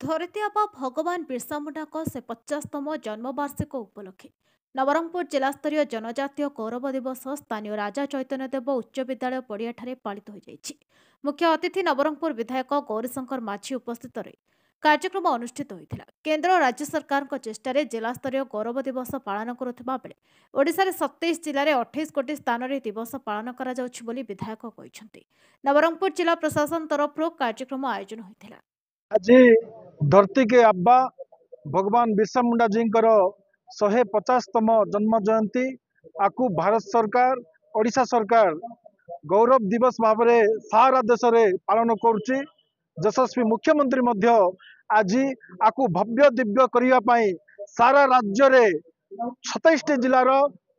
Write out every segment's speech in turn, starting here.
ଧରିତ୍ରୀ ଆବା ଭଗବାନ ବିର୍ସା ମୁଣ୍ଡାଙ୍କ ସେ 50ତମ ଜନ୍ମବାର୍ଷିକ ଉପଲକ୍ଷେ ନବରଙ୍ଗପୁର ଜିଲ୍ଲାସ୍ତରୀୟ ଜନଜାତୀୟ ଗୌରବ ଦିବସ ସ୍ଥାନୀୟ ରାଜା ଚୈତନ୍ୟ ଦେବ ଉଚ୍ଚ ବିଦ୍ୟାଳୟ ପଡ଼ିଆଠାରେ ପାଳିତ ହୋଇଯାଇଛି। ମୁଖ୍ୟ ଅତିଥି ନବରଙ୍ଗପୁର ବିଧାୟକ ଗୌରୀଶଙ୍କର ମାଝୀ ଉପସ୍ଥିତ ରହି କାର୍ଯ୍ୟକ୍ରମ ଅନୁଷ୍ଠିତ ହୋଇଥିଲା। କେନ୍ଦ୍ର ଓ ରାଜ୍ୟ ସରକାରଙ୍କ ଚେଷ୍ଟାରେ ଜିଲ୍ଲାସ୍ତରୀୟ ଗୌରବ ଦିବସ ପାଳନ କରୁଥିବା ବେଳେ ଓଡ଼ିଶାରେ 27 ଜିଲ୍ଲାରେ 28 ଗୋଟି ସ୍ଥାନରେ ଦିବସ ପାଳନ କରାଯାଉଛି ବୋଲି ବିଧାୟକ କହିଛନ୍ତି। ନବରଙ୍ଗପୁର ଜିଲ୍ଲା ପ୍ରଶାସନ ତରଫରୁ କାର୍ଯ୍ୟକ୍ରମ ଆୟୋଜନ ହୋଇଥିଲା। आज धरती के अब्बा भगवान बिरसा मुंडा जी 150तम जन्म जयंती आपको भारत सरकार ओडिशा सरकार गौरव दिवस भाव में सारा देश में पालन करुच्ची। यशस्वी मुख्यमंत्री मध्य आज आपको भव्य दिव्य करने सारा राज्य रे 27 जिलार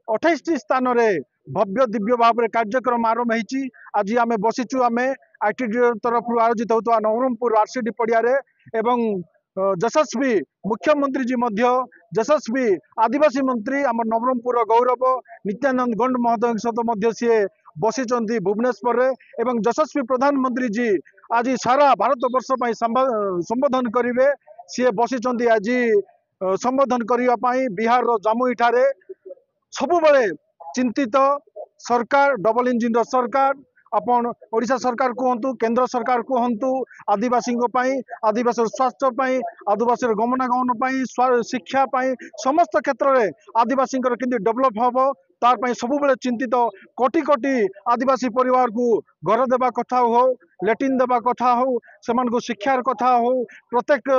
28 स्थान में भव्य दिव्य भाव में कार्यक्रम आरंभ होती। आज आम बसीचु आम आईटीडी तरफ आयोजित होता नवरंगपुर आरसीडी पड़िया एवं यशस्वी मुख्यमंत्री जी मध्य यशस्वी आदिवासी मंत्री आम नवरंगपुर गौरव नित्यानंद गंड महोदय सहित सी बसी भुवनेश्वर एवं यशस्वी प्रधानमंत्री जी आज सारा भारत वर्ष संबोधन करेंगे। सी बसी आज संबोधन करने बिहार जमुई ठारे सबु चिंतित सरकार डबल इंजिन सरकार अपन ओडिशा सरकार कहतु केंद्र सरकार कहतु आदिवासी आदिवासी स्वास्थ्य आदिवासी गमनागमन शिक्षा समस्त क्षेत्र में आदिवासी डेभलप हम तार सब चिंतित कोटि कोटि आदिवासी परिवार को घर देवा कथा हो लैट्रिन देवा कथा हो से शिक्षार कथा हो प्रत्येक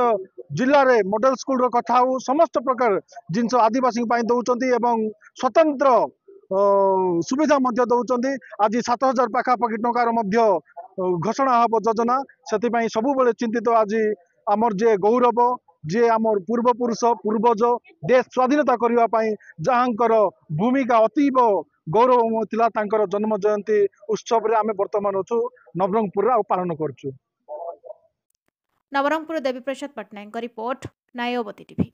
जिले में मॉडल स्कूल कथा हो समस्त प्रकार जिनस आदिवासी दौरान एवं स्वतंत्र सुविधा दौरान आज 7000 पाखापाखि टंकार घोषणा हम योजना से सब चिंतित। आज आमर जे गौरव जे आमर पूर्वपुरुष पूर्वज देश स्वाधीनता करने जहाँकर भूमिका अतीब गौरवमय थिला तांकर जन्म जयंती उत्सव आम बर्तमान अच्छु नवरंगपुर पालन करछु। Nabarangpur Devi Prasad Patnaik report नायवती TV.